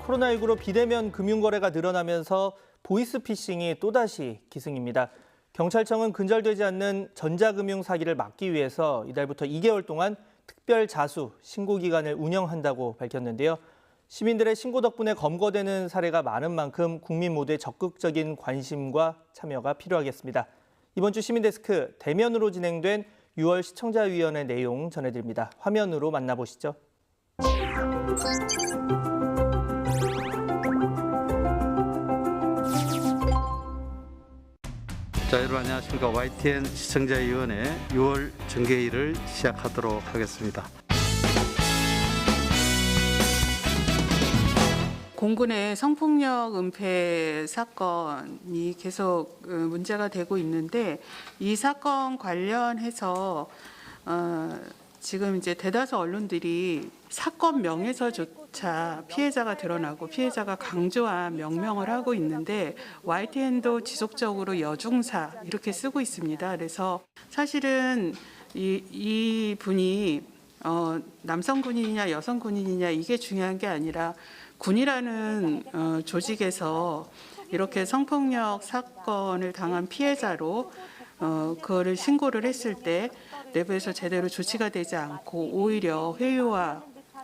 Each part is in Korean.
코로나19로 비대면 금융거래가 늘어나면서 보이스피싱이 또다시 기승입니다. 경찰청은 근절되지 않는 전자금융 사기를 막기 위해서 이달부터 2개월 동안 특별 자수 신고 기간을 운영한다고 밝혔는데요. 시민들의 신고 덕분에 검거되는 사례가 많은 만큼 국민 모두의 적극적인 관심과 참여가 필요하겠습니다. 이번 주 시민데스크 대면으로 진행된 6월 시청자위원회 내용 전해드립니다. 화면으로 만나보시죠. 자, 여러분 안녕하십니까. YTN 시청자위원회 6월 정개회의를 시작하도록 하겠습니다. 공군의 성폭력 은폐 사건이 계속 문제가 되고 있는데 이 사건 관련해서 지금 이제 대다수 언론들이 사건 명에서조차 피해자가 드러나고 피해자가 강조한 명명을 하고 있는데 YTN도 지속적으로 여중사 이렇게 쓰고 있습니다. 그래서 사실은 이 분이 남성 군인이냐 여성 군인이냐 이게 중요한 게 아니라 군이라는 조직에서 이렇게 성폭력 사건을 당한 피해자로 그거를 신고를 했을 때 내부에서 제대로 조치가 되지 않고 오히려 회유와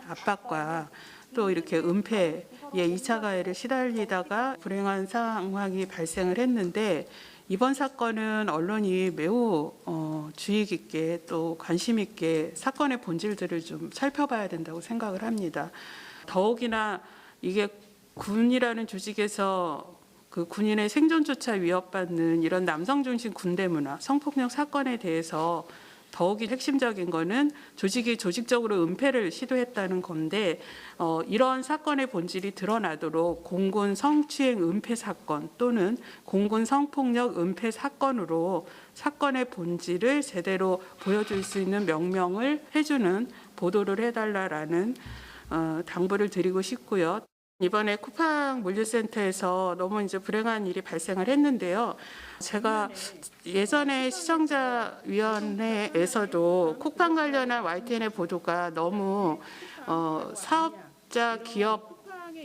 압박과 또 이렇게 은폐의 2차 가해를 시달리다가 불행한 상황이 발생을 했는데 이번 사건은 언론이 매우 주의 깊게 또 관심 있게 사건의 본질들을 좀 살펴봐야 된다고 생각을 합니다. 더욱이나 이게 군이라는 조직에서 그 군인의 생존조차 위협받는 이런 남성 중심 군대 문화, 성폭력 사건에 대해서 더욱이 핵심적인 거는 조직이 조직적으로 은폐를 시도했다는 건데 이런 사건의 본질이 드러나도록 공군 성추행 은폐 사건 또는 공군 성폭력 은폐 사건으로 사건의 본질을 제대로 보여줄 수 있는 명명을 해주는 보도를 해달라라는 당부를 드리고 싶고요. 이번에 쿠팡 물류센터에서 너무 이제 불행한 일이 발생을 했는데요. 제가 예전에 시청자위원회에서도 쿠팡 관련한 YTN의 보도가 너무 사업자 기업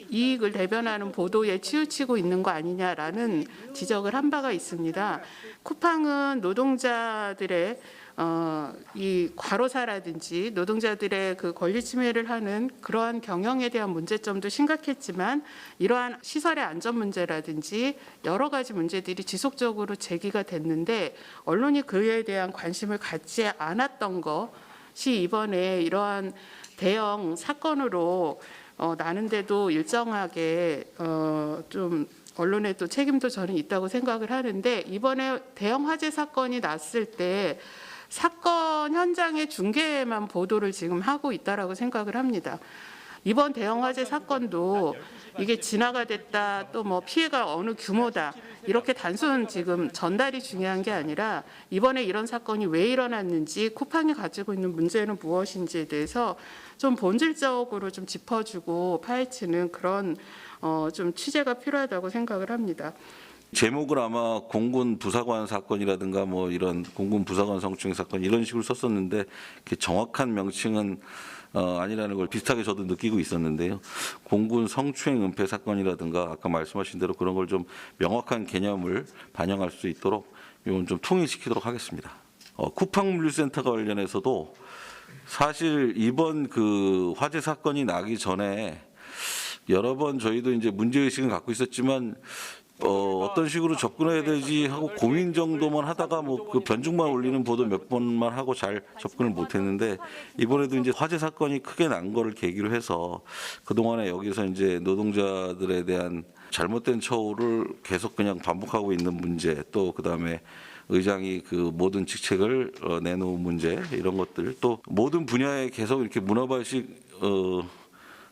이익을 대변하는 보도에 치우치고 있는 거 아니냐라는 지적을 한 바가 있습니다. 쿠팡은 노동자들의 이 과로사라든지 노동자들의 그 권리 침해를 하는 그러한 경영에 대한 문제점도 심각했지만 이러한 시설의 안전 문제라든지 여러 가지 문제들이 지속적으로 제기가 됐는데 언론이 그에 대한 관심을 갖지 않았던 것이 이번에 이러한 대형 사건으로 나는데도 일정하게 좀 언론의 또 책임도 저는 있다고 생각을 하는데 이번에 대형 화재 사건이 났을 때 사건 현장의 중계만 보도를 지금 하고 있다라고 생각을 합니다. 이번 대형 화재 사건도 이게 진화가 됐다 또 뭐 피해가 어느 규모다 이렇게 단순 지금 전달이 중요한 게 아니라 이번에 이런 사건이 왜 일어났는지 쿠팡이 가지고 있는 문제는 무엇인지에 대해서 좀 본질적으로 좀 짚어주고 파헤치는 그런 좀 취재가 필요하다고 생각을 합니다. 제목을 아마 공군 부사관 사건이라든가 뭐 이런 공군 부사관 성추행 사건 이런 식으로 썼었는데 정확한 명칭은 아니라는 걸 비슷하게 저도 느끼고 있었는데요. 공군 성추행 은폐 사건이라든가 아까 말씀하신 대로 그런 걸 좀 명확한 개념을 반영할 수 있도록 이건 좀 통일시키도록 하겠습니다. 쿠팡 물류센터 관련해서도 사실 이번 그 화재 사건이 나기 전에 여러 번 저희도 이제 문제의식은 갖고 있었지만 어떤 식으로 접근해야 되지 하고 고민 정도만 하다가 뭐 그 변죽만 올리는 보도 몇 번만 하고 잘 접근을 못했는데 이번에도 이제 화재 사건이 크게 난 거를 계기로 해서 그동안에 여기서 이제 노동자들에 대한 잘못된 처우를 계속 그냥 반복하고 있는 문제 또 그다음에 의장이 그 모든 직책을 내놓은 문제 이런 것들 또 모든 분야에 계속 이렇게 문화발식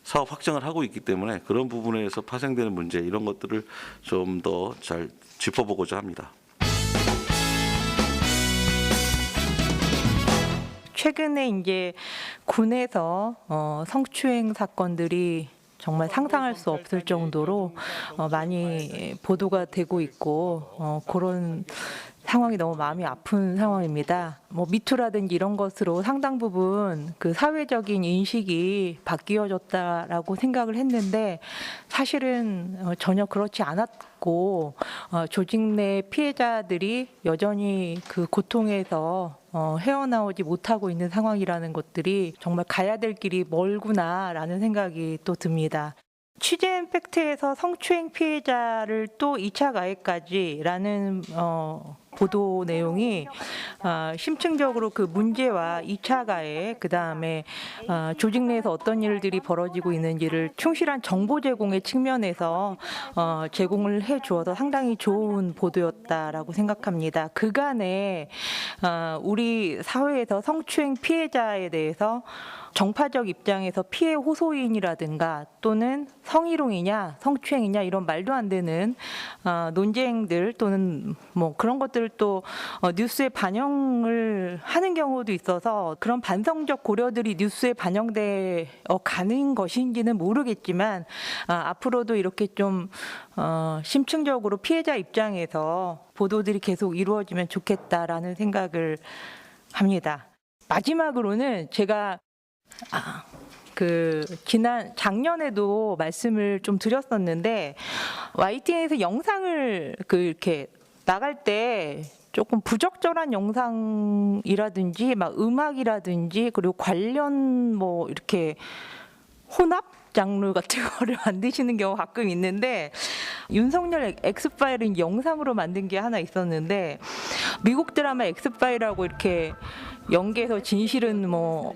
사업 확장을 하고 있기 때문에 그런 부분에서 파생되는 문제 이런 것들을 좀 더 잘 짚어보고자 합니다. 최근에 이제 군에서 성추행 사건들이 정말 상상할 수 없을 정도로 많이 보도가 되고 있고 그런 상황이 너무 마음이 아픈 상황입니다. 뭐 미투라든지 이런 것으로 상당 부분 그 사회적인 인식이 바뀌어졌다라고 생각을 했는데 사실은 전혀 그렇지 않았고 조직 내 피해자들이 여전히 그 고통에서 헤어나오지 못하고 있는 상황이라는 것들이 정말 가야 될 길이 멀구나라는 생각이 또 듭니다. 취재 임팩트에서 성추행 피해자를 또 2차 가해까지라는 보도 내용이 심층적으로 그 문제와 2차 가해, 그다음에 조직 내에서 어떤 일들이 벌어지고 있는지를 충실한 정보 제공의 측면에서 제공을 해 주어서 상당히 좋은 보도였다라고 생각합니다. 그간에 우리 사회에서 성추행 피해자에 대해서 정파적 입장에서 피해 호소인이라든가 또는 성희롱이냐 성추행이냐 이런 말도 안 되는 논쟁들 또는 뭐 그런 것들을 또 뉴스에 반영을 하는 경우도 있어서 그런 반성적 고려들이 뉴스에 반영돼 가는 것인지는 모르겠지만 앞으로도 이렇게 좀 심층적으로 피해자 입장에서 보도들이 계속 이루어지면 좋겠다라는 생각을 합니다. 마지막으로는 제가 작년에도 말씀을 좀 드렸었는데 YTN에서 영상을 이렇게 나갈 때 조금 부적절한 영상이라든지 막 음악이라든지 그리고 관련 뭐 이렇게 혼합 장르 같은 거를 만드시는 경우 가끔 있는데 윤석열 엑스파일은 영상으로 만든 게 하나 있었는데 미국 드라마 엑스파일하고 이렇게 연계해서 진실은 뭐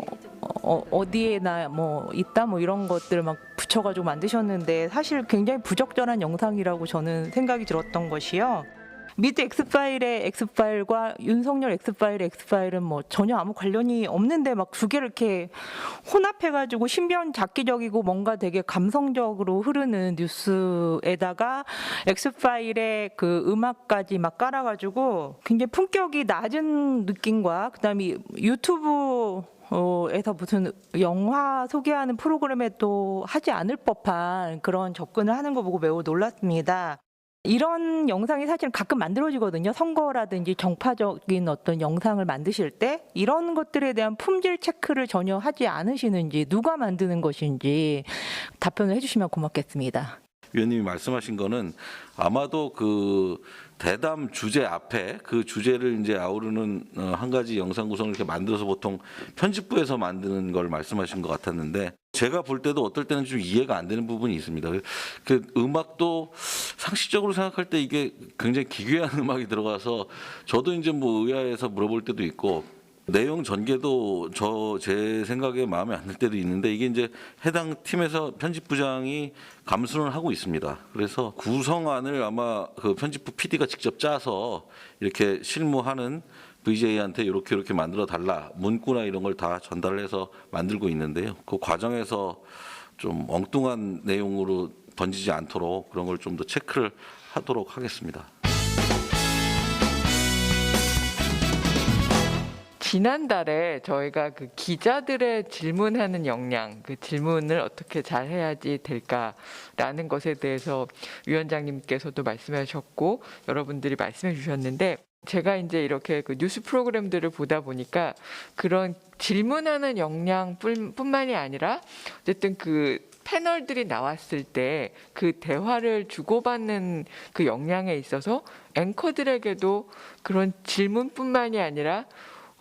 어디에나 뭐 있다 뭐 이런 것들 막 붙여가지고 만드셨는데 사실 굉장히 부적절한 영상이라고 저는 생각이 들었던 것이요. 미드 엑스파일의 엑스파일과 윤석열 엑스파일의 엑스파일은 뭐 전혀 아무 관련이 없는데 막 두 개를 이렇게 혼합해가지고 신변잡기적이고 뭔가 되게 감성적으로 흐르는 뉴스에다가 엑스파일의 그 음악까지 막 깔아가지고 굉장히 품격이 낮은 느낌과 그다음에 유튜브 에서 무슨 영화 소개하는 프로그램에 또 하지 않을 법한 그런 접근을 하는 거 보고 매우 놀랐습니다. 이런 영상이 사실 가끔 만들어지거든요. 선거라든지 정파적인 어떤 영상을 만드실 때 이런 것들에 대한 품질 체크를 전혀 하지 않으시는지 누가 만드는 것인지 답변을 해주시면 고맙겠습니다. 위원님이 말씀하신 거는 아마도 그 대담 주제 앞에 그 주제를 이제 아우르는 한 가지 영상 구성을 이렇게 만들어서 보통 편집부에서 만드는 걸 말씀하신 것 같았는데 제가 볼 때도 어떨 때는 좀 이해가 안 되는 부분이 있습니다. 그 음악도 상식적으로 생각할 때 이게 굉장히 기괴한 음악이 들어가서 저도 이제 뭐 의아해서 물어볼 때도 있고 내용 전개도 제 생각에 마음에 안 들 때도 있는데 이게 이제 해당 팀에서 편집부장이 감수를 하고 있습니다. 그래서 구성안을 아마 그 편집부 PD가 직접 짜서 이렇게 실무하는 VJ한테 이렇게 만들어 달라 문구나 이런 걸 다 전달해서 만들고 있는데요. 그 과정에서 좀 엉뚱한 내용으로 번지지 않도록 그런 걸 좀 더 체크를 하도록 하겠습니다. 지난달에 저희가 그 기자들의 질문하는 역량, 그 질문을 어떻게 잘 해야지 될까라는 것에 대해서 위원장님께서도 말씀하셨고 여러분들이 말씀해 주셨는데 제가 이제 이렇게 그 뉴스 프로그램들을 보다 보니까 그런 질문하는 역량뿐만이 아니라 어쨌든 그 패널들이 나왔을 때 그 대화를 주고받는 그 역량에 있어서 앵커들에게도 그런 질문뿐만이 아니라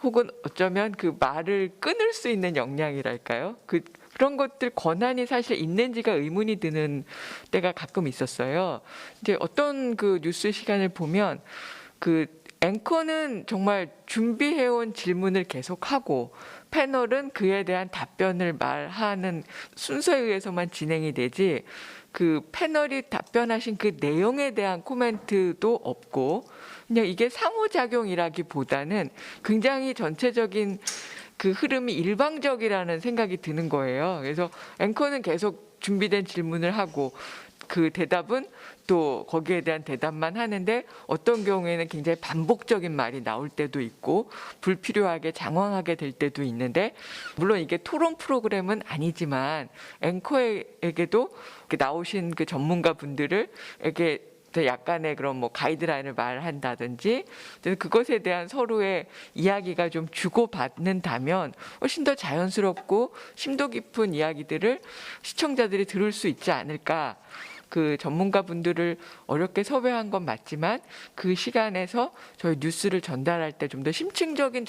혹은 어쩌면 그 말을 끊을 수 있는 역량이랄까요? 그런 것들 권한이 사실 있는지가 의문이 드는 때가 가끔 있었어요. 이제 어떤 그 뉴스 시간을 보면 그 앵커는 정말 준비해온 질문을 계속하고 패널은 그에 대한 답변을 말하는 순서에 의해서만 진행이 되지 그 패널이 답변하신 그 내용에 대한 코멘트도 없고 그냥 이게 상호작용이라기보다는 굉장히 전체적인 그 흐름이 일방적이라는 생각이 드는 거예요. 그래서 앵커는 계속 준비된 질문을 하고 그 대답은 또 거기에 대한 대답만 하는데 어떤 경우에는 굉장히 반복적인 말이 나올 때도 있고 불필요하게 장황하게 될 때도 있는데 물론 이게 토론 프로그램은 아니지만 앵커에게도 나오신 그 전문가 분들에게 약간의 그런 뭐 가이드라인을 말한다든지 그것에 대한 서로의 이야기가 좀 주고받는다면 훨씬 더 자연스럽고 심도 깊은 이야기들을 시청자들이 들을 수 있지 않을까. 그 전문가분들을 어렵게 섭외한 건 맞지만 그 시간에서 저희 뉴스를 전달할 때 좀 더 심층적인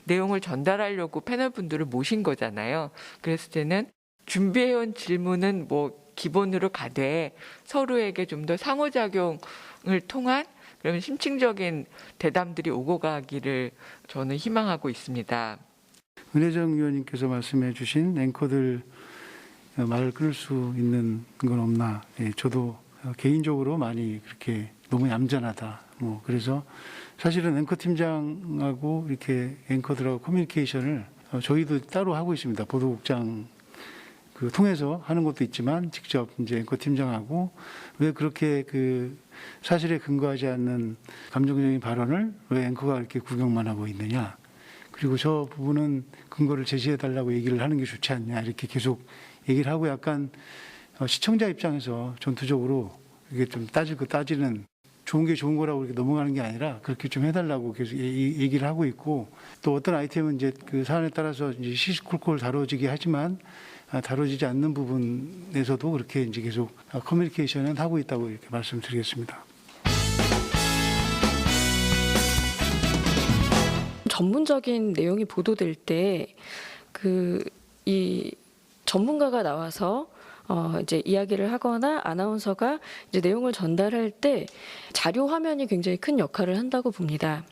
내용을 전달하려고 패널분들을 모신 거잖아요. 그랬을 때는 준비해온 질문은 뭐 기본으로 가되 서로에게 좀 더 상호작용을 통한 그런 심층적인 대담들이 오고 가기를 저는 희망하고 있습니다. 은혜정 의원님께서 말씀해 주신 앵커들 말을 끊을 수 있는 건 없나. 예, 저도 개인적으로 많이 그렇게 너무 얌전하다. 뭐 그래서 사실은 앵커 팀장하고 이렇게 앵커들하고 커뮤니케이션을 저희도 따로 하고 있습니다. 보도국장 통해서 하는 것도 있지만 직접 이제 앵커 팀장하고 왜 그렇게 사실에 근거하지 않는 감정적인 발언을 왜 앵커가 이렇게 구경만 하고 있느냐. 그리고 저 부분은 근거를 제시해 달라고 얘기를 하는 게 좋지 않냐. 이렇게 계속 얘기를 하고 약간 시청자 입장에서 전투적으로 이게 좀 따지는 좋은 게 좋은 거라고 이렇게 넘어가는 게 아니라 그렇게 좀 해달라고 계속 얘기를 하고 있고 또 어떤 아이템은 이제 그 사안에 따라서 이제 시시콜콜 다뤄지게 하지만 다뤄지지 않는 부분에서도 그렇게 이제 계속 커뮤니케이션은 하고 있다고 이렇게 말씀드리겠습니다. 전문적인 내용이 보도될 때 이 전문가가 나와서 이제 이야기를 하거나 아나운서가 이제 내용을 전달할 때 자료 화면이 굉장히 큰 역할을 한다고 봅니다.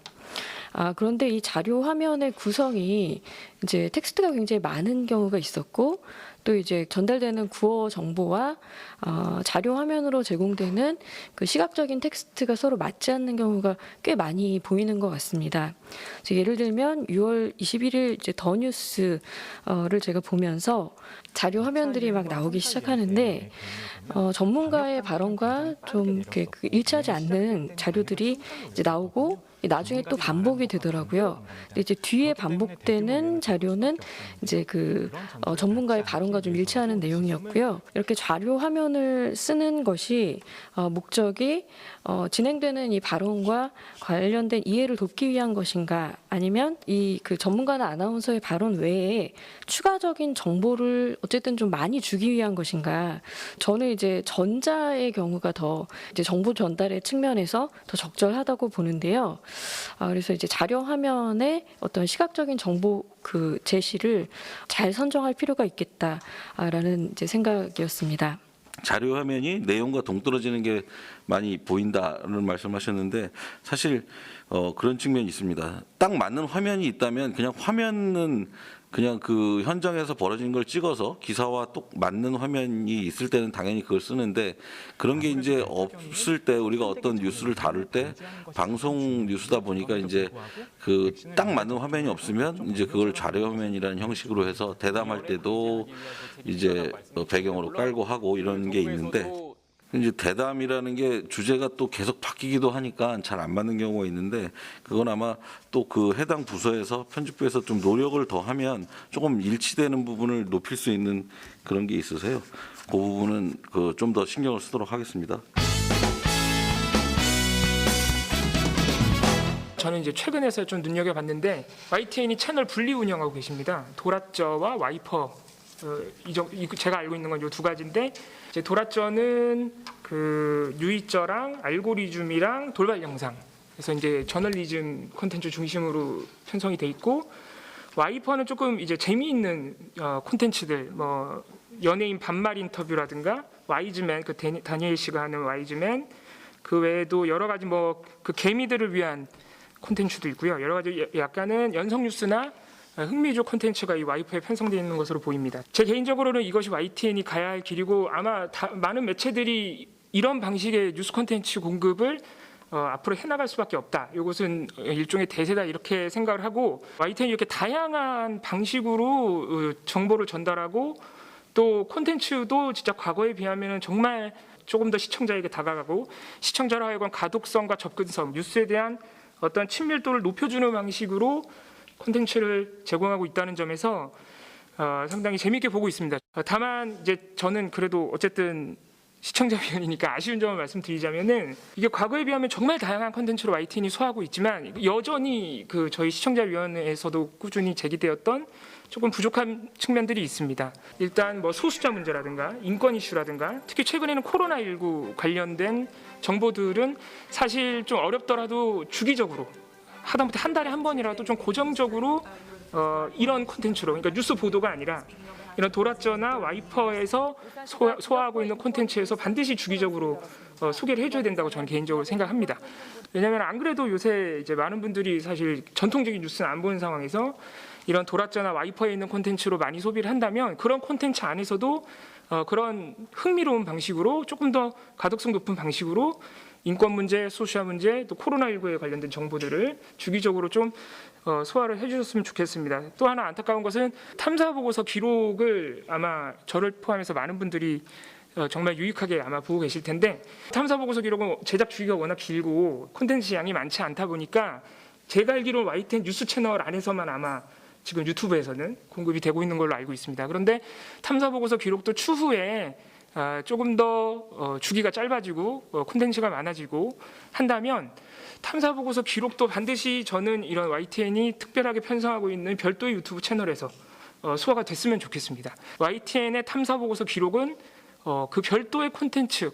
그런데 이 자료 화면의 구성이 이제 텍스트가 굉장히 많은 경우가 있었고 또 이제 전달되는 구어 정보와 자료 화면으로 제공되는 그 시각적인 텍스트가 서로 맞지 않는 경우가 꽤 많이 보이는 것 같습니다. 예를 들면 6월 21일 이제 더 뉴스를 제가 보면서 자료 화면들이 막 나오기 시작하는데 전문가의 발언과 좀 이렇게 일치하지 않는 자료들이 이제 나오고 나중에 또 반복이 되더라고요. 근데 이제 뒤에 반복되는 자료는 이제 전문가의 발언과 좀 일치하는 내용이었고요. 이렇게 자료 화면을 쓰는 것이 목적이 진행되는 이 발언과 관련된 이해를 돕기 위한 것인가, 아니면 이 전문가나 아나운서의 발언 외에 추가적인 정보를 어쨌든 좀 많이 주기 위한 것인가. 저는 이제 전자의 경우가 더 이제 정보 전달의 측면에서 더 적절하다고 보는데요. 그래서 이제 자료 화면에 어떤 시각적인 정보 제시를 잘 선정할 필요가 있겠다라는 이제 생각이었습니다. 자료 화면이 내용과 동떨어지는 게 많이 보인다는 말씀하셨는데 사실 그런 측면이 있습니다. 딱 맞는 화면이 있다면 그냥 화면은 그냥 그 현장에서 벌어진 걸 찍어서 기사와 똑 맞는 화면이 있을 때는 당연히 그걸 쓰는데 그런 게 이제 없을 때 우리가 어떤 뉴스를 다룰 때 방송 뉴스다 보니까 이제 그 딱 맞는 화면이 없으면 이제 그걸 자료 화면이라는 형식으로 해서 대담할 때도 이제 배경으로 깔고 하고 이런 게 있는데 이제 대담이라는 게 주제가 또 계속 바뀌기도 하니까 잘 안 맞는 경우가 있는데 그건 아마 또 그 해당 부서에서 편집부에서 좀 노력을 더 하면 조금 일치되는 부분을 높일 수 있는 그런 게 있으세요. 그 부분은 좀 더 신경을 쓰도록 하겠습니다. 저는 이제 최근에서 좀 눈여겨봤는데 YTN이 채널 분리 운영하고 계십니다. 도라쩌와 와이퍼 제가 알고 있는 건 이 두 가지인데 이제 도라쩌는 뉴이쩌랑 알고리즘이랑 돌발 영상 그래서 이제 저널리즘 콘텐츠 중심으로 편성이 돼 있고 와이퍼는 조금 이제 재미있는 콘텐츠들 뭐 연예인 반말 인터뷰라든가 와이즈맨 다니엘 씨가 하는 와이즈맨 그 외에도 여러 가지 개미들을 위한 콘텐츠도 있고요. 여러 가지 약간은 연성 뉴스나 흥미주 콘텐츠가 이 와이퍼에 편성되어 있는 것으로 보입니다. 제 개인적으로는 이것이 YTN이 가야 할 길이고 아마 많은 매체들이 이런 방식의 뉴스 콘텐츠 공급을 앞으로 해나갈 수밖에 없다. 이것은 일종의 대세다 이렇게 생각을 하고 YTN이 이렇게 다양한 방식으로 정보를 전달하고 또 콘텐츠도 진짜 과거에 비하면 정말 조금 더 시청자에게 다가가고 시청자로 하여금 가독성과 접근성, 뉴스에 대한 어떤 친밀도를 높여주는 방식으로 콘텐츠를 제공하고 있다는 점에서 상당히 재미있게 보고 있습니다. 다만 이제 저는 그래도 어쨌든 시청자 위원이니까 아쉬운 점을 말씀드리자면은 이게 과거에 비하면 정말 다양한 콘텐츠로 YTN이 소화하고 있지만 여전히 그 저희 시청자 위원회에서도 꾸준히 제기되었던 조금 부족한 측면들이 있습니다. 일단 뭐 소수자 문제라든가 인권 이슈라든가 특히 최근에는 코로나19 관련된 정보들은 사실 좀 어렵더라도 주기적으로 하다못해 한 달에 한 번이라도 좀 고정적으로 이런 콘텐츠로, 그러니까 뉴스 보도가 아니라 이런 도라저나 와이퍼에서 소화하고 있는 콘텐츠에서 반드시 주기적으로 소개를 해줘야 된다고 저는 개인적으로 생각합니다. 왜냐하면 안 그래도 요새 이제 많은 분들이 사실 전통적인 뉴스는 안 보는 상황에서 이런 도라저나 와이퍼에 있는 콘텐츠로 많이 소비를 한다면 그런 콘텐츠 안에서도 그런 흥미로운 방식으로 조금 더 가독성 높은 방식으로 인권 문제, 소시아 문제, 또 코로나19에 관련된 정보들을 주기적으로 좀 소화를 해주셨으면 좋겠습니다. 또 하나 안타까운 것은 탐사 보고서 기록을 아마 저를 포함해서 많은 분들이 정말 유익하게 아마 보고 계실 텐데 탐사 보고서 기록은 제작 주기가 워낙 길고 콘텐츠 양이 많지 않다 보니까 제가 알기로 YTN 뉴스 채널 안에서만 아마 지금 유튜브에서는 공급이 되고 있는 걸로 알고 있습니다. 그런데 탐사 보고서 기록도 추후에 조금 더 주기가 짧아지고 콘텐츠가 많아지고 한다면 탐사 보고서 기록도 반드시 저는 이런 YTN이 특별하게 편성하고 있는 별도의 유튜브 채널에서 소화가 됐으면 좋겠습니다. YTN의 탐사 보고서 기록은 그 별도의 콘텐츠,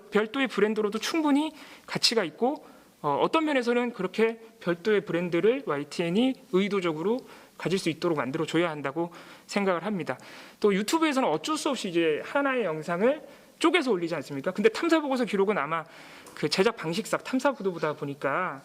별도의 브랜드로도 충분히 가치가 있고 어떤 면에서는 그렇게 별도의 브랜드를 YTN이 의도적으로 가질 수 있도록 만들어줘야 한다고 생각을 합니다. 또 유튜브에서는 어쩔 수 없이 이제 하나의 영상을 쪼개서 올리지 않습니까? 근데 탐사 보고서 기록은 아마 그 제작 방식상 탐사 보도보다 보니까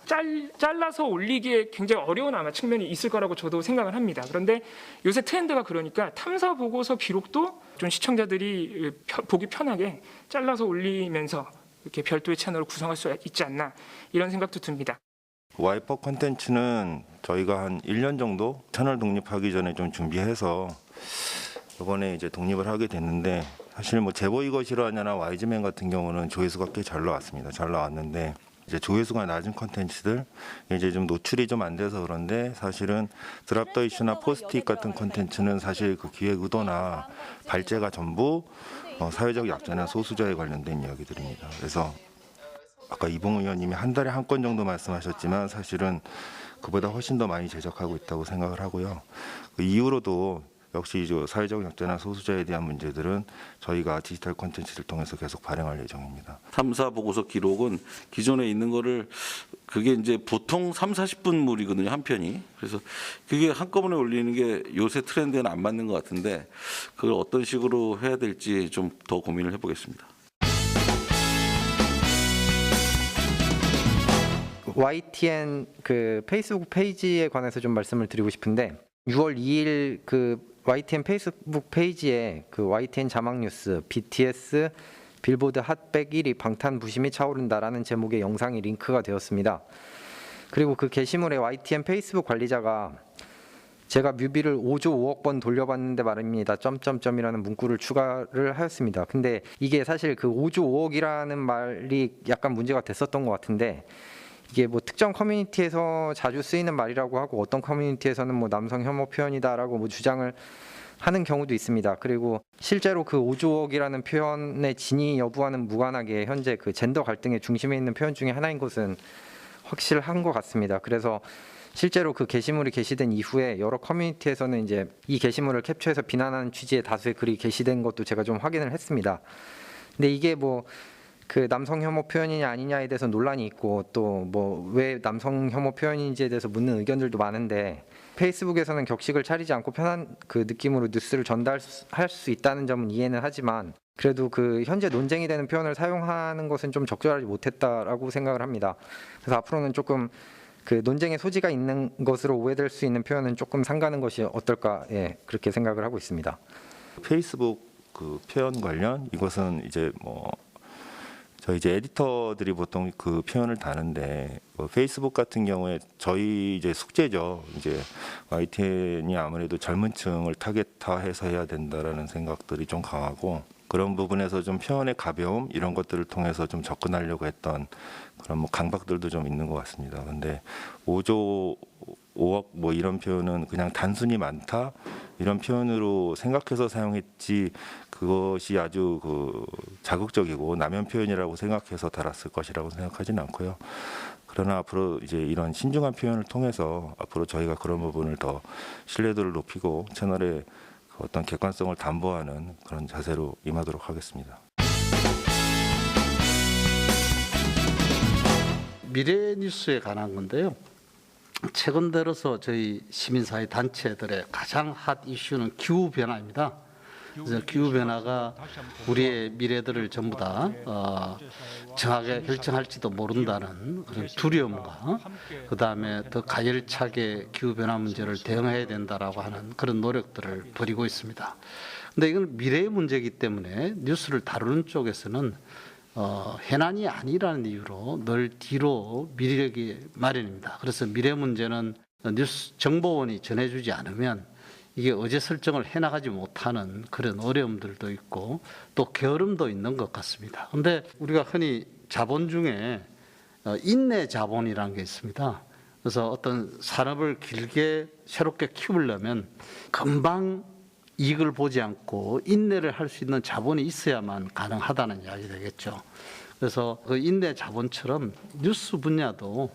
잘라서 올리기에 굉장히 어려운 아마 측면이 있을 거라고 저도 생각을 합니다. 그런데 요새 트렌드가 그러니까 탐사 보고서 기록도 좀 시청자들이 보기 편하게 잘라서 올리면서 이렇게 별도의 채널을 구성할 수 있지 않나 이런 생각도 듭니다. 와이퍼 콘텐츠는 저희가 한 1년 정도 채널 독립하기 전에 좀 준비해서 이번에 이제 독립을 하게 됐는데 사실 뭐 제보 이거 싫어하냐나 와이즈맨 같은 경우는 조회수가 꽤 잘 나왔습니다. 잘 나왔는데 이제 조회수가 낮은 콘텐츠들 이제 좀 노출이 좀 안 돼서 그런데 사실은 드랍 더 이슈나 포스트잇 같은 콘텐츠는 사실 그 기획 의도나 발제가 전부 사회적 약자나 소수자에 관련된 이야기들입니다. 그래서 아까 이봉우 의원님이 한 달에 한 건 정도 말씀하셨지만 사실은 그보다 훨씬 더 많이 제작하고 있다고 생각을 하고요. 그 이후로도 역시 사회적 약자나 소수자에 대한 문제들은 저희가 디지털 콘텐츠를 통해서 계속 발행할 예정입니다. 탐사 보고서 기록은 기존에 있는 거를 그게 이제 보통 30-40분물이거든요, 한 편이. 그래서 그게 한꺼번에 올리는 게 요새 트렌드에는 안 맞는 것 같은데 그걸 어떤 식으로 해야 될지 좀 더 고민을 해보겠습니다. YTN 그 페이스북 페이지에 관해서 좀 말씀을 드리고 싶은데 6월 2일 그 YTN 페이스북 페이지에 그 YTN 자막 뉴스 BTS 빌보드 핫100 1위 방탄 부심이 차오른다라는 제목의 영상이 링크가 되었습니다. 그리고 그 게시물에 YTN 페이스북 관리자가 제가 뮤비를 5조 5억 번 돌려봤는데 말입니다. 점점점이라는 문구를 추가를 하였습니다. 근데 이게 사실 그 5조 5억이라는 말이 약간 문제가 됐었던 것 같은데 이게 뭐 특정 커뮤니티에서 자주 쓰이는 말이라고 하고 어떤 커뮤니티에서는 뭐 남성 혐오 표현이다라고 뭐 주장을 하는 경우도 있습니다. 그리고 실제로 그 5조억이라는 표현의 진위 여부와는 무관하게 현재 그 젠더 갈등의 중심에 있는 표현 중에 하나인 것은 확실한 것 같습니다. 그래서 실제로 그 게시물이 게시된 이후에 여러 커뮤니티에서는 이제 이 게시물을 캡처해서 비난하는 취지의 다수의 글이 게시된 것도 제가 좀 확인을 했습니다. 근데 이게 뭐 그 남성 혐오 표현이냐 아니냐에 대해서 논란이 있고 또 뭐 왜 남성 혐오 표현인지에 대해서 묻는 의견들도 많은데 페이스북에서는 격식을 차리지 않고 편한 그 느낌으로 뉴스를 전달할 수 있다는 점은 이해는 하지만 그래도 그 현재 논쟁이 되는 표현을 사용하는 것은 좀 적절하지 못했다라고 생각을 합니다. 그래서 앞으로는 조금 그 논쟁의 소지가 있는 것으로 오해될 수 있는 표현은 조금 삼가는 것이 어떨까, 예, 그렇게 생각을 하고 있습니다. 페이스북 그 표현 관련 이것은 이제 뭐 저희 이제 에디터들이 보통 그 표현을 다는데 페이스북 같은 경우에 저희 이제 숙제죠. 이제 YTN이 아무래도 젊은층을 타겟화해서 해야 된다라는 생각들이 좀 강하고 그런 부분에서 좀 표현의 가벼움 이런 것들을 통해서 좀 접근하려고 했던 그런 뭐 강박들도 좀 있는 것 같습니다. 근데 5조 5억 뭐 이런 표현은 그냥 단순히 많다 이런 표현으로 생각해서 사용했지 그것이 아주 자극적이고 남용 표현이라고 생각해서 달았을 것이라고 생각하지는 않고요. 그러나 앞으로 이제 이런 신중한 표현을 통해서 앞으로 저희가 그런 부분을 더 신뢰도를 높이고 채널의 어떤 객관성을 담보하는 그런 자세로 임하도록 하겠습니다. 미래 뉴스에 관한 건데요. 최근 들어서 저희 시민사회 단체들의 가장 핫 이슈는 기후 변화입니다. 그래서 기후 변화가 우리의 미래들을 전부 다 정확하게 결정할지도 모른다는 그런 두려움과 그다음에 더 가열차게 기후 변화 문제를 대응해야 된다라고 하는 그런 노력들을 벌이고 있습니다. 근데 이건 미래의 문제이기 때문에 뉴스를 다루는 쪽에서는 해난이 아니라는 이유로 늘 뒤로 미루기 마련입니다. 그래서 미래 문제는 뉴스 정보원이 전해주지 않으면 이게 어제 설정을 해나가지 못하는 그런 어려움들도 있고 또 게으름도 있는 것 같습니다. 그런데 우리가 흔히 자본 중에 인내 자본이라는 게 있습니다. 그래서 어떤 산업을 길게 새롭게 키우려면 금방 이익을 보지 않고 인내를 할 수 있는 자본이 있어야만 가능하다는 이야기 되겠죠. 그래서 그 인내 자본처럼 뉴스 분야도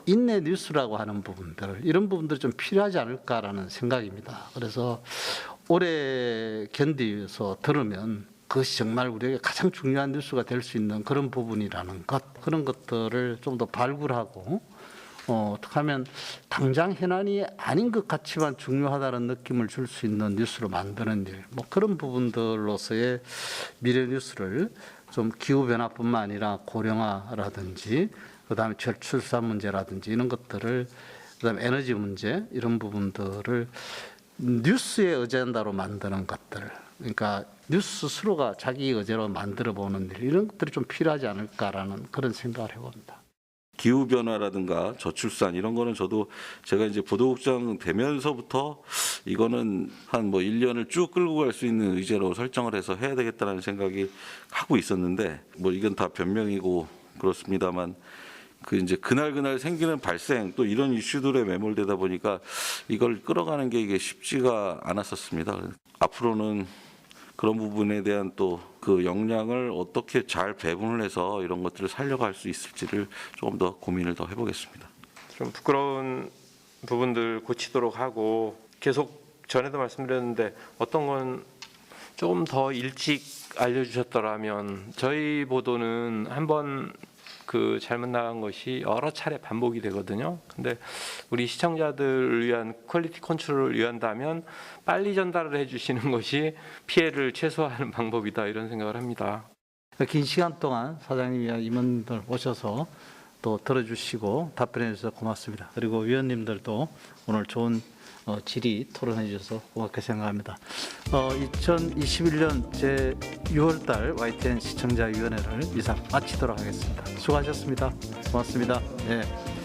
인내 뉴스라고 하는 부분들 이런 부분들이 좀 필요하지 않을까라는 생각입니다. 그래서 오래 견디서 들으면 그것이 정말 우리에게 가장 중요한 뉴스가 될 수 있는 그런 부분이라는 것 그런 것들을 좀 더 발굴하고 어떻게 하면 당장 해난이 아닌 것 같지만 중요하다는 느낌을 줄 수 있는 뉴스로 만드는 일, 뭐 그런 부분들로서의 미래 뉴스를 좀 기후 변화뿐만 아니라 고령화라든지 그다음에 저출산 문제라든지 이런 것들을 그다음에 에너지 문제 이런 부분들을 뉴스의 어젠다로 만드는 것들, 그러니까 뉴스 스스로가 자기 의제로 만들어 보는 일 이런 것들이 좀 필요하지 않을까라는 그런 생각을 해봅니다. 기후 변화라든가 저출산 이런 거는 저도 제가 이제 보도국장 되면서부터 이거는 한 뭐 1년을 쭉 끌고 갈 수 있는 의제로 설정을 해서 해야 되겠다는 생각이 하고 있었는데 뭐 이건 다 변명이고 그렇습니다만 그 이제 그날 생기는 발생 또 이런 이슈들에 매몰되다 보니까 이걸 끌어가는 게 이게 쉽지가 않았었습니다. 앞으로는 그런 부분에 대한 또 그 역량을 어떻게 잘 배분을 해서 이런 것들을 살려갈 수 있을지를 조금 더 고민을 더 해보겠습니다. 좀 부끄러운 부분들 고치도록 하고 계속 전에도 말씀드렸는데 어떤 건 조금 더 일찍 알려주셨더라면 저희 보도는 한번 그 잘못 나간 것이 여러 차례 반복이 되거든요. 근데 우리 시청자들을 위한 퀄리티 컨트롤을 위한다면 빨리 전달을 해주시는 것이 피해를 최소화하는 방법이다 이런 생각을 합니다. 긴 시간 동안 사장님이나 임원들 오셔서 또 들어주시고 답변해 주셔서 고맙습니다. 그리고 위원님들도 오늘 좋은 질의 토론해 주셔서 고맙게 생각합니다. 2021년 제6월달 YTN 시청자위원회를 이상 마치도록 하겠습니다. 수고하셨습니다. 고맙습니다. 네.